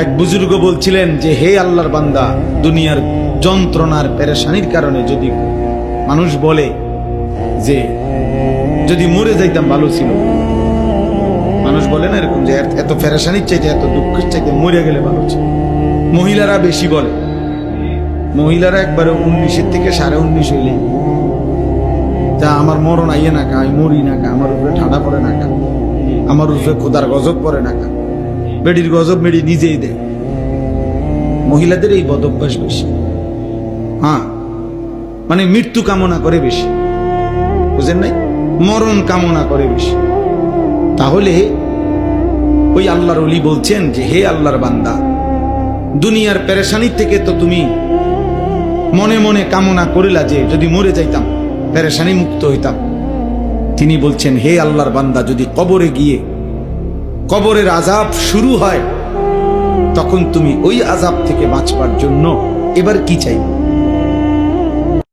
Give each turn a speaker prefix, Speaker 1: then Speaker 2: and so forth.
Speaker 1: এক বুজুর্গ বলছিলেন যে হে আল্লাহর বান্দা, দুনিয়ার যন্ত্রণার পেরেশানির কারণে যদি মানুষ বলে যে যদি মরে যাইতাম ভালো ছিল, মানুষ বলে না এরকম যে এত পেরেশানির চাইতে এত দুঃখের চাইতে মরে গেলে ভালো ছিল। মহিলারা বেশি বলে, মহিলারা একবারে 19-এর থেকে 19.5 হইলে যা আমার মরণ আইয়ে না কা, আমি মরি না কা, আমার উপরে ঠান্ডা পড়ে না কা, আমার উপরে খোদার গজব পড়ে না কা। বেডির গজব মেডি নিজেই দেয়। মহিলাদের এই বদ অভ্যাস বেশি। হ্যাঁ, মানে মৃত্যু কামনা করে বেশি, বুঝেন নাই? মরণ কামনা করে বেশি। তাহলে ওই আল্লাহর ওলি বলছেন যে হে আল্লাহর বান্দা, দুনিয়ার পেরেশানির থেকে তো তুমি মনে মনে কামনা করিলা যে যদি মরে যাইতাম, পেরেশানি মুক্ত হইতাম। তিনি বলছেন হে আল্লাহর বান্দা, যদি কবরে গিয়ে কবরের আযাব শুরু হয়, তখন তুমি ওই আযাব থেকে বাঁচবার জন্য এবার কি চাইবে?